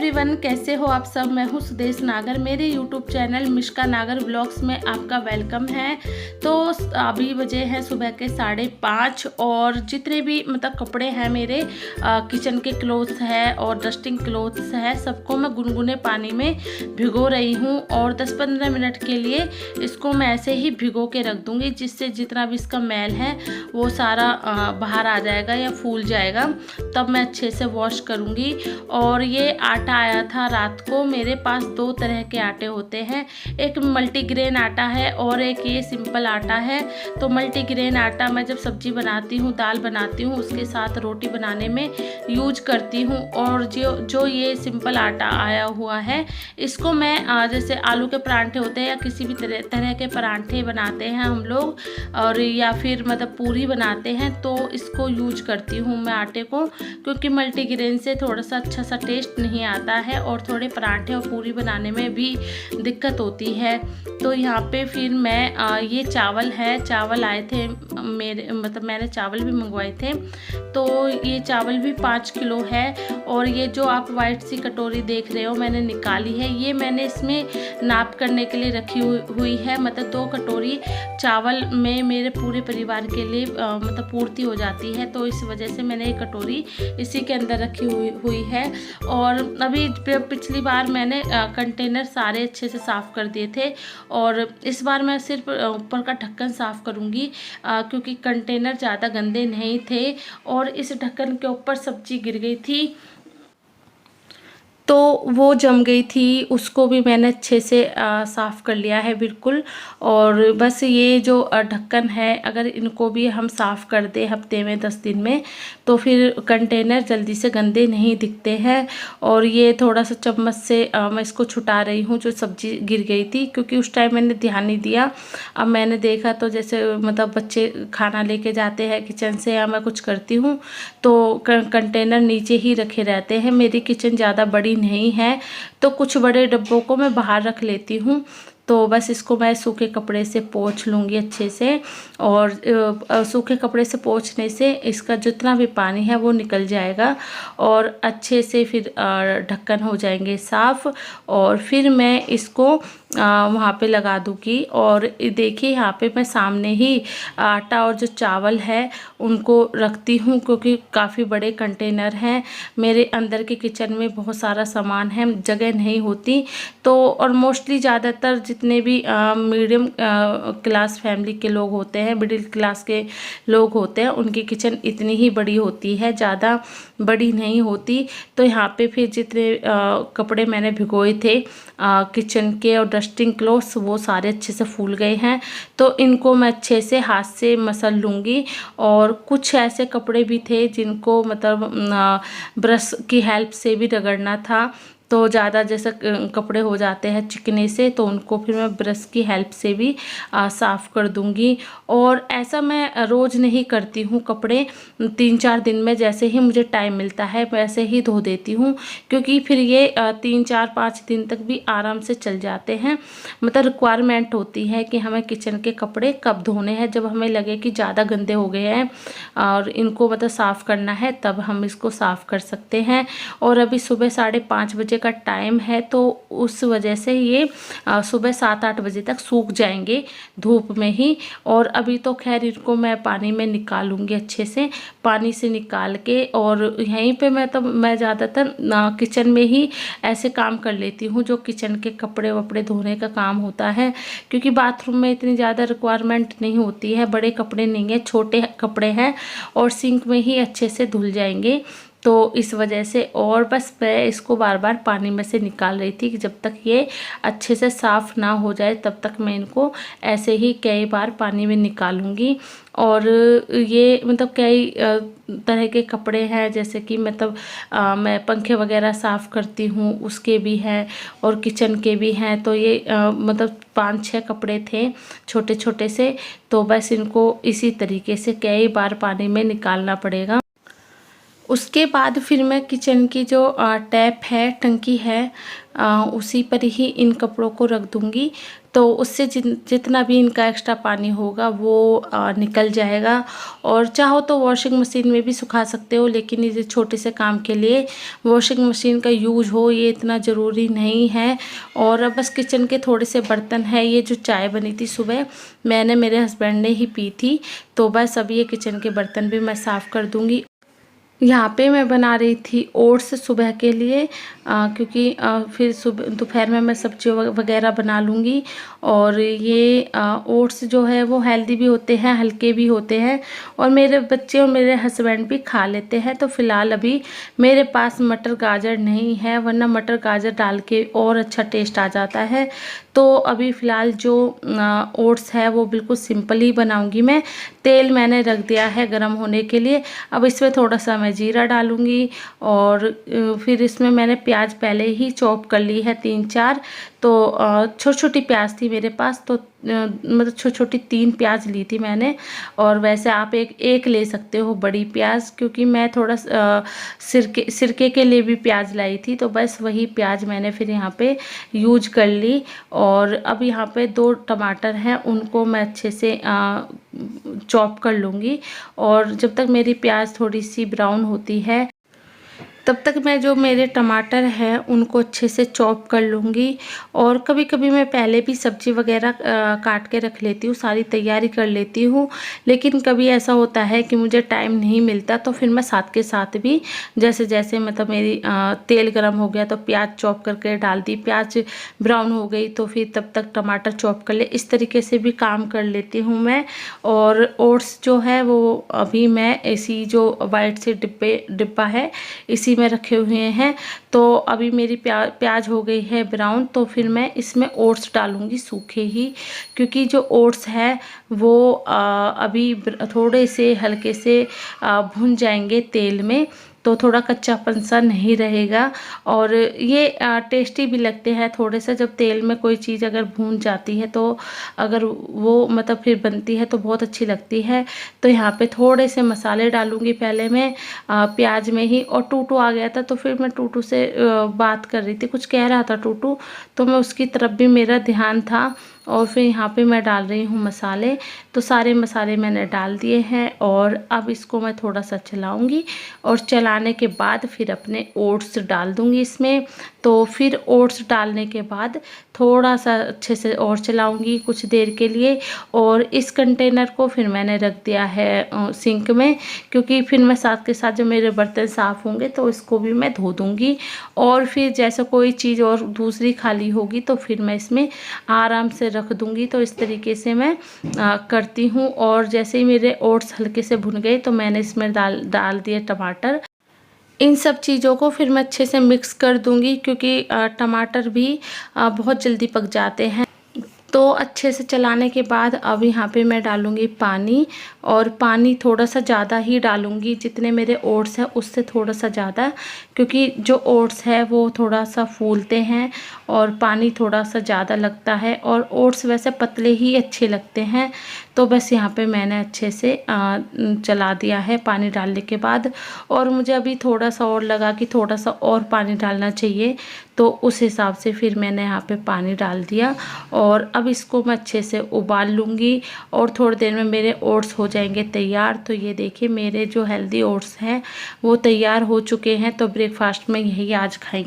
Everyone, कैसे हो आप सब। मैं हूँ सुदेश नागर। मेरे यूट्यूब चैनल मिष्का नागर ब्लॉग्स में आपका वेलकम है। तो अभी बजे हैं सुबह के 5:30 और जितने भी कपड़े हैं मेरे, किचन के क्लोथ्स है और डस्टिंग क्लोथ्स है, सबको मैं गुनगुने पानी में भिगो रही हूँ और 10-15 मिनट के लिए इसको मैं ऐसे ही भिगो के रख दूँगी, जिससे जितना भी इसका मैल है वो सारा बाहर आ जाएगा या फूल जाएगा। तब मैं अच्छे से वॉश करूँगी। और ये आटा आया था रात को। मेरे पास 2 तरह के आटे होते हैं, एक मल्टीग्रेन आटा है और एक ये सिंपल आटा है। तो मल्टीग्रेन आटा मैं जब सब्जी बनाती हूँ, दाल बनाती हूँ, उसके साथ रोटी बनाने में यूज करती हूँ। और जो ये सिंपल आटा आया हुआ है, इसको मैं जैसे आलू के परांठे होते हैं या किसी भी तरह के परांठे बनाते हैं हम लोग, और या फिर पूरी बनाते हैं, तो इसको यूज करती हूँ मैं आटे को, क्योंकि मल्टीग्रेन से थोड़ा सा अच्छा सा टेस्ट नहीं आता है और थोड़े पराठे और पूरी बनाने में भी दिक्कत होती है। तो यहाँ पे फिर मैं ये चावल है, चावल आए थे मेरे, मैंने चावल भी मंगवाए थे। तो ये चावल भी 5 किलो है। और ये जो आप वाइट सी कटोरी देख रहे हो मैंने निकाली है, ये मैंने इसमें नाप करने के लिए रखी हुई है। 2 कटोरी चावल में मेरे पूरे परिवार के लिए पूर्ति हो जाती है। तो इस वजह से मैंने ये कटोरी इसी के अंदर रखी हुई है। और अभी पिछली बार मैंने कंटेनर सारे अच्छे से साफ़ कर दिए थे, और इस बार मैं सिर्फ ऊपर का ढक्कन साफ़ करूँगी, क्योंकि कंटेनर ज़्यादा गंदे नहीं थे और इस ढक्कन के ऊपर सब्जी गिर गई थी तो वो जम गई थी। उसको भी मैंने अच्छे से साफ़ कर लिया है बिल्कुल। और बस ये जो ढक्कन है, अगर इनको भी हम साफ़ कर दें हफ्ते में 10 दिन में, तो फिर कंटेनर जल्दी से गंदे नहीं दिखते हैं। और ये थोड़ा सा चम्मच से मैं इसको छुटा रही हूँ जो सब्ज़ी गिर गई थी, क्योंकि उस टाइम मैंने ध्यान नहीं दिया। अब मैंने देखा तो जैसे बच्चे खाना लेके जाते हैं किचन से या मैं कुछ करती हूँ, तो कंटेनर नीचे ही रखे रहते हैं। मेरी किचन ज़्यादा बड़ी नहीं है, तो कुछ बड़े डब्बों को मैं बाहर रख लेती हूँ। तो बस इसको मैं सूखे कपड़े से पोंछ लूँगी अच्छे से। और सूखे कपड़े से पोंछने से इसका जितना भी पानी है वो निकल जाएगा और अच्छे से फिर ढक्कन हो जाएंगे साफ़। और फिर मैं इसको वहाँ पे लगा दूँगी। और देखिए यहाँ पे मैं सामने ही आटा और जो चावल है उनको रखती हूँ, क्योंकि काफ़ी बड़े कंटेनर हैं मेरे अंदर के किचन में, बहुत सारा सामान है, जगह नहीं होती। तो और मोस्टली ज़्यादातर जितने भी मीडियम क्लास फैमिली के लोग होते हैं, मिडिल क्लास के लोग होते हैं, उनकी किचन इतनी ही बड़ी होती है, ज़्यादा बड़ी नहीं होती। तो यहाँ पे फिर जितने कपड़े मैंने भिगोए थे किचन के और डस्टिंग क्लोथ्स, वो सारे अच्छे से फूल गए हैं। तो इनको मैं अच्छे से हाथ से मसल लूँगी। और कुछ ऐसे कपड़े भी थे जिनको ब्रश की हेल्प से भी रगड़ना था, तो ज़्यादा जैसे कपड़े हो जाते हैं चिकने से, तो उनको फिर मैं ब्रश की हेल्प से भी साफ़ कर दूंगी। और ऐसा मैं रोज़ नहीं करती हूँ, कपड़े 3-4 दिन में जैसे ही मुझे टाइम मिलता है वैसे ही धो देती हूँ, क्योंकि फिर ये 3-4-5 दिन तक भी आराम से चल जाते हैं। रिक्वायरमेंट होती है कि हमें किचन के कपड़े कब धोने हैं, जब हमें लगे कि ज़्यादा गंदे हो गए हैं और इनको साफ़ करना है, तब हम इसको साफ़ कर सकते हैं। और अभी सुबह 5:30 बजे का टाइम है, तो उस वजह से ये सुबह 7-8 बजे तक सूख जाएंगे धूप में ही। और अभी तो खैर इनको मैं पानी में निकालूंगी अच्छे से, पानी से निकाल के। और यहीं पे मैं ज़्यादातर किचन में ही ऐसे काम कर लेती हूँ जो किचन के कपड़े वपड़े धोने का काम होता है, क्योंकि बाथरूम में इतनी ज़्यादा रिक्वायरमेंट नहीं होती है, बड़े कपड़े नहीं है, छोटे कपड़े हैं और सिंक में ही अच्छे से धुल जाएंगे। तो इस वजह से, और बस मैं इसको बार बार पानी में से निकाल रही थी कि जब तक ये अच्छे से साफ़ ना हो जाए तब तक मैं इनको ऐसे ही कई बार पानी में निकालूंगी। और ये कई तरह के कपड़े हैं, जैसे कि मैं पंखे वगैरह साफ़ करती हूँ उसके भी हैं और किचन के भी हैं। तो ये 5-6 कपड़े थे छोटे छोटे से, तो बस इनको इसी तरीके से कई बार पानी में निकालना पड़ेगा। उसके बाद फिर मैं किचन की जो टैप है, टंकी है, उसी पर ही इन कपड़ों को रख दूंगी, तो उससे जितना भी इनका एक्स्ट्रा पानी होगा वो निकल जाएगा। और चाहो तो वॉशिंग मशीन में भी सुखा सकते हो, लेकिन ये छोटे से काम के लिए वॉशिंग मशीन का यूज हो ये इतना ज़रूरी नहीं है। और अब बस किचन के थोड़े से बर्तन हैं। ये जो चाय बनी थी सुबह, मैंने मेरे हस्बैंड ने ही पी थी, तो बस अब ये किचन के बर्तन भी मैं साफ़ कर दूँगी। यहाँ पे मैं बना रही थी ओट्स सुबह के लिए, क्योंकि फिर सुबह दोपहर में मैं सब्जी वगैरह बना लूँगी। और ये ओट्स जो है वो हेल्दी भी होते हैं, हल्के भी होते हैं, और मेरे बच्चे और मेरे हस्बैंड भी खा लेते हैं। तो फ़िलहाल अभी मेरे पास मटर गाजर नहीं है, वरना मटर गाजर डाल के और अच्छा टेस्ट आ जाता है। तो अभी फ़िलहाल जो ओट्स है वो बिल्कुल सिंपल ही बनाऊंगी मैं। तेल मैंने रख दिया है गरम होने के लिए। अब इसमें थोड़ा सा मैं जीरा डालूंगी, और फिर इसमें मैंने प्याज पहले ही चॉप कर ली है 3-4। तो छोटी छोटी प्याज थी मेरे पास, तो मतलब छोटी छोटी 3 प्याज ली थी मैंने। और वैसे आप एक ले सकते हो बड़ी प्याज, क्योंकि मैं थोड़ा सिरके के लिए भी प्याज लाई थी, तो बस वही प्याज मैंने फिर यहाँ पे यूज कर ली। और अब यहाँ पे 2 टमाटर हैं, उनको मैं अच्छे से चॉप कर लूँगी। और जब तक मेरी प्याज थोड़ी सी ब्राउन होती है तब तक मैं जो मेरे टमाटर हैं उनको अच्छे से चॉप कर लूँगी। और कभी कभी मैं पहले भी सब्ज़ी वगैरह काट के रख लेती हूँ, सारी तैयारी कर लेती हूँ। लेकिन कभी ऐसा होता है कि मुझे टाइम नहीं मिलता, तो फिर मैं साथ के साथ भी जैसे जैसे मतलब मेरी तेल गरम हो गया तो प्याज चॉप करके डाल दी, प्याज ब्राउन हो गई तो फिर तब तक टमाटर चॉप कर ले, इस तरीके से भी काम कर लेती हूँ मैं। और ओट्स जो है वो अभी मैं ऐसी जो वाइट से डिब्बा है इसी में रखे हुए हैं। तो अभी मेरी प्याज हो गई है ब्राउन, तो फिर मैं इसमें ओट्स डालूंगी सूखे ही, क्योंकि जो ओट्स है वो अभी थोड़े से हल्के से भुन जाएंगे तेल में, तो थोड़ा कच्चापन सा नहीं रहेगा। और ये टेस्टी भी लगते हैं थोड़े से। जब तेल में कोई चीज़ अगर भून जाती है तो अगर वो मतलब फिर बनती है तो बहुत अच्छी लगती है। तो यहाँ पे थोड़े से मसाले डालूंगी पहले मैं प्याज में ही। और टूटू आ गया था, तो फिर मैं टूटू से बात कर रही थी, कुछ कह रहा था टूटू, तो मैं उसकी तरफ भी मेरा ध्यान था। और फिर यहाँ पे मैं डाल रही हूँ मसाले। तो सारे मसाले मैंने डाल दिए हैं, और अब इसको मैं थोड़ा सा चलाऊंगी, और चलाने के बाद फिर अपने ओट्स डाल दूंगी इसमें। तो फिर ओट्स डालने के बाद थोड़ा सा अच्छे से और चलाऊंगी कुछ देर के लिए। और इस कंटेनर को फिर मैंने रख दिया है सिंक में, क्योंकि फिर मैं साथ के साथ जब मेरे बर्तन साफ़ होंगे तो इसको भी मैं धो दूंगी। और फिर जैसे कोई चीज़ और दूसरी खाली होगी तो फिर मैं इसमें आराम से रख दूंगी। तो इस तरीके से मैं करती हूँ। और जैसे ही मेरे ओट्स हल्के से भुन गए तो मैंने इसमें डाल दिए टमाटर। इन सब चीज़ों को फिर मैं अच्छे से मिक्स कर दूंगी, क्योंकि टमाटर भी बहुत जल्दी पक जाते हैं। तो अच्छे से चलाने के बाद अब यहाँ पे मैं डालूँगी पानी। और पानी थोड़ा सा ज़्यादा ही डालूँगी, जितने मेरे ओट्स हैं उससे थोड़ा सा ज़्यादा, क्योंकि जो ओट्स है वो थोड़ा सा फूलते हैं और पानी थोड़ा सा ज़्यादा लगता है। और ओट्स वैसे पतले ही अच्छे लगते हैं। तो बस यहाँ पे मैंने अच्छे से चला दिया है पानी डालने के बाद। और मुझे अभी थोड़ा सा और लगा कि थोड़ा सा और पानी डालना चाहिए, तो उस हिसाब से फिर मैंने यहाँ पे पानी डाल दिया। और अब इसको मैं अच्छे से उबाल लूँगी, और थोड़ी देर में मेरे ओट्स हो जाएंगे तैयार। तो ये देखिए मेरे जो हेल्दी ओट्स हैं वो तैयार हो चुके हैं। तो ब्रेकफास्ट में यही आज खाएंगे।